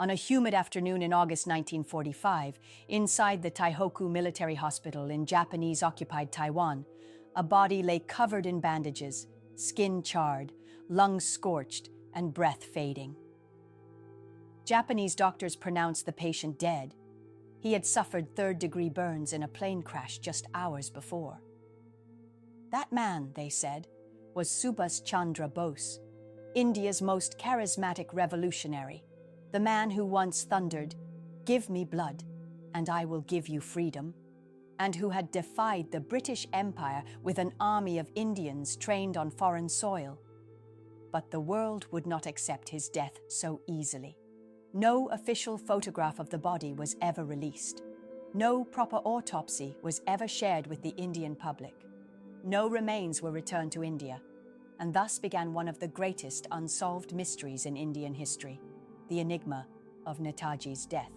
On a humid afternoon in August 1945, inside the Taihoku Military Hospital in Japanese-occupied Taiwan, a body lay covered in bandages, skin charred, lungs scorched, and breath fading. Japanese doctors pronounced the patient dead. He had suffered third-degree burns in a plane crash just hours before. That man, they said, was Subhas Chandra Bose, India's most charismatic revolutionary, the man who once thundered, "Give me blood, and I will give you freedom," and who had defied the British Empire with an army of Indians trained on foreign soil. But the world would not accept his death so easily. No official photograph of the body was ever released. No proper autopsy was ever shared with the Indian public. No remains were returned to India, and thus began one of the greatest unsolved mysteries in Indian history, the enigma of Netaji's death.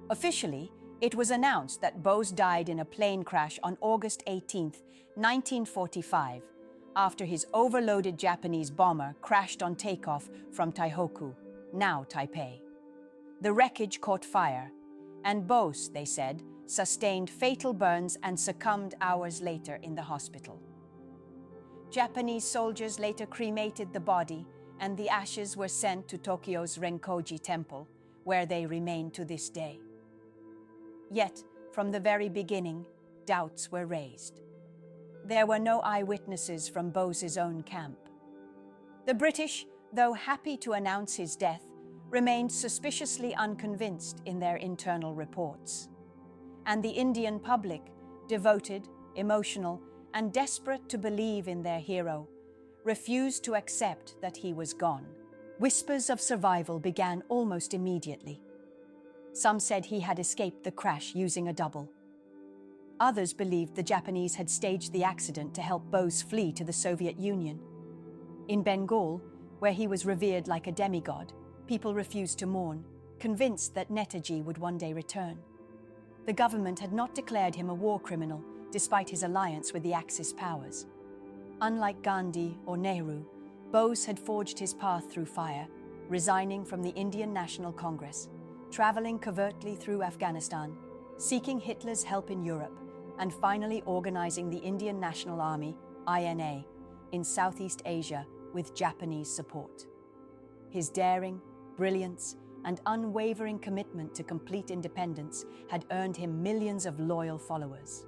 Officially, it was announced that Bose died in a plane crash on August 18, 1945, after his overloaded Japanese bomber crashed on takeoff from Taihoku, now Taipei. The wreckage caught fire, and Bose, they said, sustained fatal burns and succumbed hours later in the hospital. Japanese soldiers later cremated the body, and the ashes were sent to Tokyo's Renkoji Temple, where they remain to this day. Yet, from the very beginning, doubts were raised. There were no eyewitnesses from Bose's own camp. The British, though happy to announce his death, remained suspiciously unconvinced in their internal reports. And the Indian public, devoted, emotional, and desperate to believe in their hero, refused to accept that he was gone. Whispers of survival began almost immediately. Some said he had escaped the crash using a double. Others believed the Japanese had staged the accident to help Bose flee to the Soviet Union. In Bengal, where he was revered like a demigod, people refused to mourn, convinced that Netaji would one day return. The government had not declared him a war criminal, despite his alliance with the Axis powers. Unlike Gandhi or Nehru, Bose had forged his path through fire, resigning from the Indian National Congress, traveling covertly through Afghanistan, seeking Hitler's help in Europe, and finally organizing the Indian National Army, INA, in Southeast Asia with Japanese support. His daring, brilliance, and unwavering commitment to complete independence had earned him millions of loyal followers.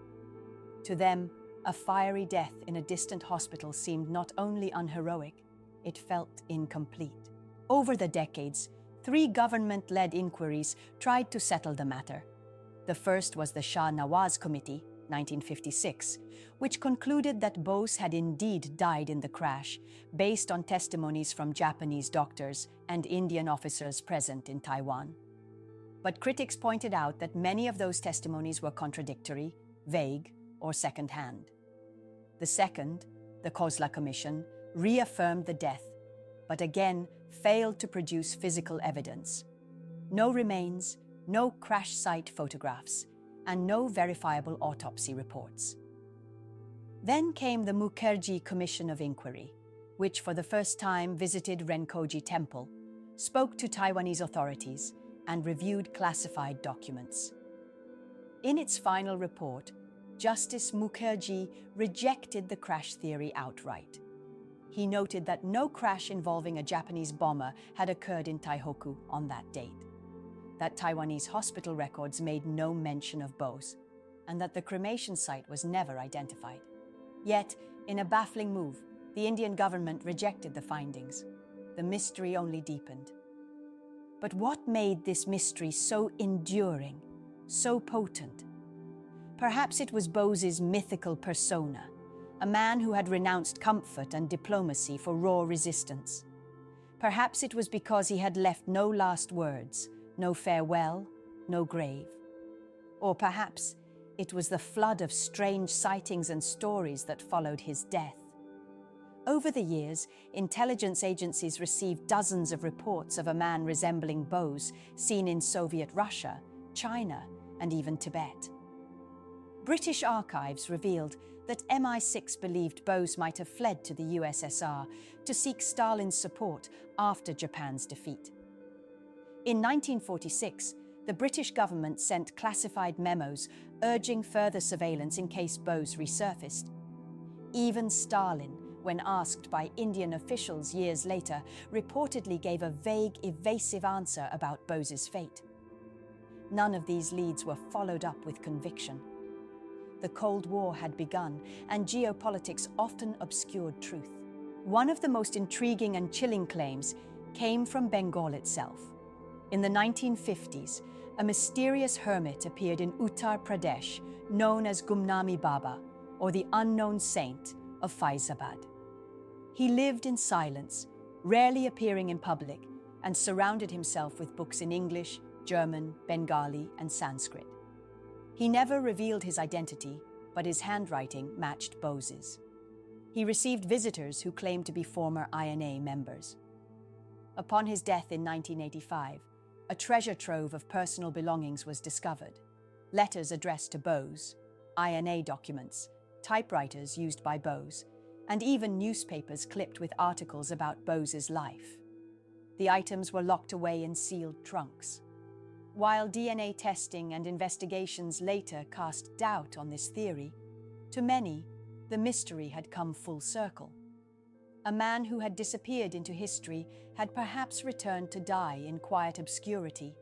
To them, a fiery death in a distant hospital seemed not only unheroic, it felt incomplete. Over the decades, 3 government-led inquiries tried to settle the matter. The first was the Shah Nawaz Committee, 1956, which concluded that Bose had indeed died in the crash, based on testimonies from Japanese doctors and Indian officers present in Taiwan. But critics pointed out that many of those testimonies were contradictory, vague, or second-hand. The second, the Khosla Commission, reaffirmed the death, but again failed to produce physical evidence. No remains, no crash site photographs, and no verifiable autopsy reports. Then came the Mukherjee Commission of Inquiry, which for the first time visited Renkoji Temple, spoke to Taiwanese authorities, and reviewed classified documents. In its final report, Justice Mukherjee rejected the crash theory outright. He noted that no crash involving a Japanese bomber had occurred in Taihoku on that date, that Taiwanese hospital records made no mention of Bose, and that the cremation site was never identified. Yet, in a baffling move, the Indian government rejected the findings. The mystery only deepened. But what made this mystery so enduring, so potent? Perhaps it was Bose's mythical persona, a man who had renounced comfort and diplomacy for raw resistance. Perhaps it was because he had left no last words, no farewell, no grave. Or perhaps it was the flood of strange sightings and stories that followed his death. Over the years, intelligence agencies received dozens of reports of a man resembling Bose seen in Soviet Russia, China, and even Tibet. British archives revealed that MI6 believed Bose might have fled to the USSR to seek Stalin's support after Japan's defeat. In 1946, the British government sent classified memos urging further surveillance in case Bose resurfaced. Even Stalin, when asked by Indian officials years later, reportedly gave a vague, evasive answer about Bose's fate. None of these leads were followed up with conviction. The Cold War had begun, and geopolitics often obscured truth. One of the most intriguing and chilling claims came from Bengal itself. In the 1950s, a mysterious hermit appeared in Uttar Pradesh, known as Gumnami Baba, or the unknown saint of Faizabad. He lived in silence, rarely appearing in public, and surrounded himself with books in English, German, Bengali, and Sanskrit. He never revealed his identity, but his handwriting matched Bose's. He received visitors who claimed to be former INA members. Upon his death in 1985, a treasure trove of personal belongings was discovered. Letters addressed to Bose, INA documents, typewriters used by Bose, and even newspapers clipped with articles about Bose's life. The items were locked away in sealed trunks. While DNA testing and investigations later cast doubt on this theory, to many, the mystery had come full circle. A man who had disappeared into history had perhaps returned to die in quiet obscurity,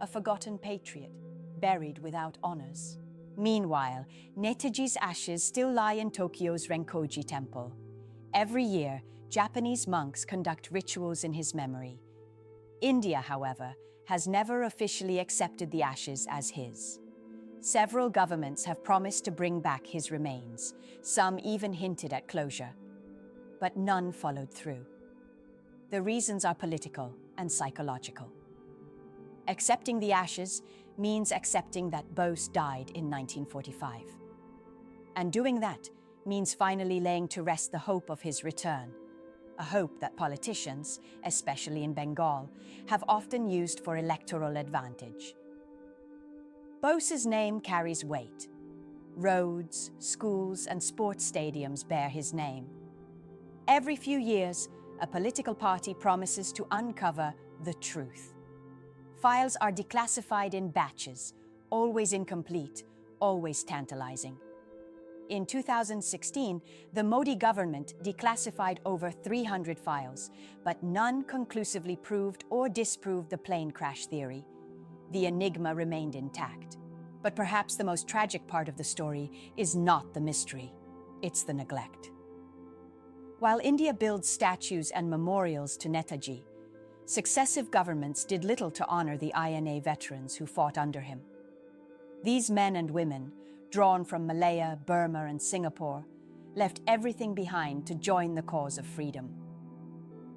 a forgotten patriot, buried without honors. Meanwhile, Netaji's ashes still lie in Tokyo's Renkoji Temple. Every year, Japanese monks conduct rituals in his memory. India, however, has never officially accepted the ashes as his. Several governments have promised to bring back his remains. Some even hinted at closure. But none followed through. The reasons are political and psychological. Accepting the ashes means accepting that Bose died in 1945. And doing that means finally laying to rest the hope of his return, a hope that politicians, especially in Bengal, have often used for electoral advantage. Bose's name carries weight. Roads, schools, and sports stadiums bear his name. Every few years, a political party promises to uncover the truth. Files are declassified in batches, always incomplete, always tantalizing. In 2016, the Modi government declassified over 300 files, but none conclusively proved or disproved the plane crash theory. The enigma remained intact. But perhaps the most tragic part of the story is not the mystery, it's the neglect. While India builds statues and memorials to Netaji, successive governments did little to honor the INA veterans who fought under him. These men and women, drawn from Malaya, Burma, and Singapore, left everything behind to join the cause of freedom.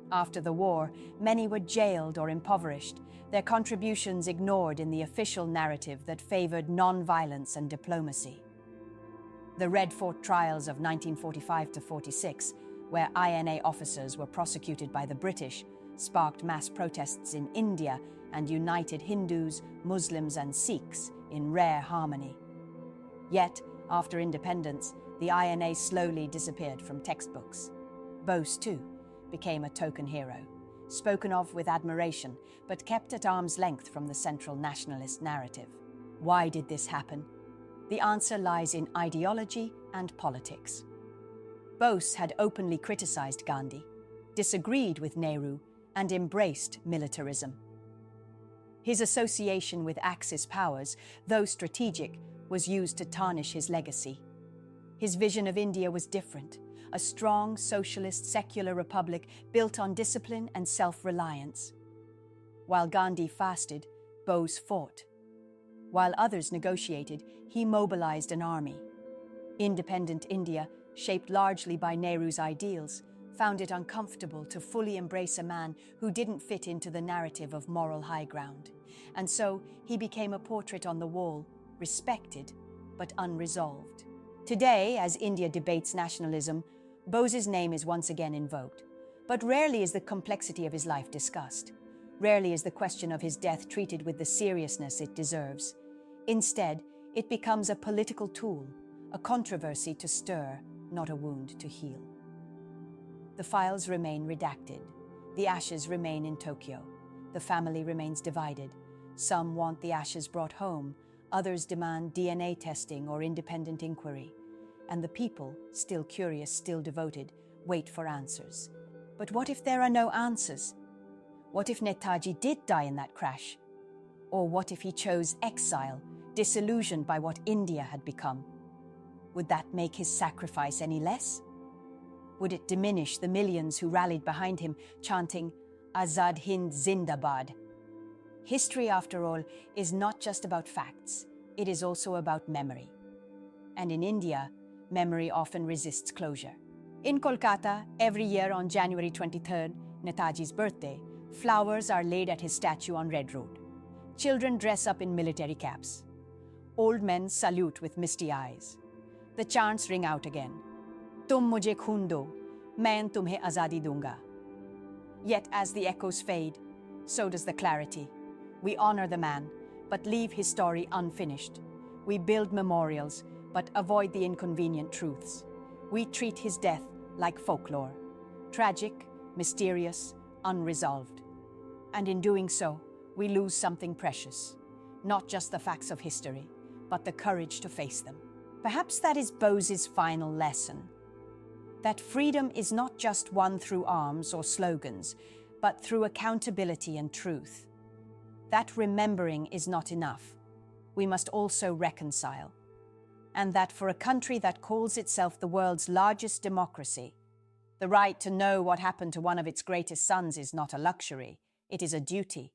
After the war, many were jailed or impoverished, their contributions ignored in the official narrative that favored non-violence and diplomacy. The Red Fort trials of 1945-46, where INA officers were prosecuted by the British, sparked mass protests in India and united Hindus, Muslims, and Sikhs in rare harmony. Yet, after independence, the INA slowly disappeared from textbooks. Bose, too, became a token hero, spoken of with admiration, but kept at arm's length from the central nationalist narrative. Why did this happen? The answer lies in ideology and politics. Bose had openly criticized Gandhi, disagreed with Nehru, and embraced militarism. His association with Axis powers, though strategic, was used to tarnish his legacy. His vision of India was different, a strong, socialist, secular republic built on discipline and self-reliance. While Gandhi fasted, Bose fought. While others negotiated, he mobilized an army. Independent India, shaped largely by Nehru's ideals, found it uncomfortable to fully embrace a man who didn't fit into the narrative of moral high ground. And so he became a portrait on the wall, respected but unresolved. Today, as India debates nationalism, Bose's name is once again invoked. But rarely is the complexity of his life discussed. Rarely is the question of his death treated with the seriousness it deserves. Instead, it becomes a political tool, a controversy to stir, not a wound to heal. The files remain redacted. The ashes remain in Tokyo. the family remains divided. Some want the ashes brought home, others demand DNA testing or independent inquiry. And the people, still curious, still devoted, wait for answers. But what if there are no answers? What if Netaji did die in that crash? Or what if he chose exile, disillusioned by what India had become? Would that make his sacrifice any less? Would it diminish the millions who rallied behind him, chanting, Azad Hind Zindabad? History, after all, is not just about facts. It is also about memory. And in India, memory often resists closure. In Kolkata, every year on January 23rd, Netaji's birthday, flowers are laid at his statue on Red Road. Children dress up in military caps. Old men salute with misty eyes. The chants ring out again. Tum mujhe khoon do, main tumhe azadi dunga. Yet as the echoes fade, so does the clarity. We honor the man, but leave his story unfinished. We build memorials, but avoid the inconvenient truths. We treat his death like folklore, tragic, mysterious, unresolved. And in doing so, we lose something precious, not just the facts of history, but the courage to face them. Perhaps that is Bose's final lesson, that freedom is not just won through arms or slogans, but through accountability and truth. That remembering is not enough. We must also reconcile. And that for a country that calls itself the world's largest democracy, the right to know what happened to one of its greatest sons is not a luxury, it is a duty.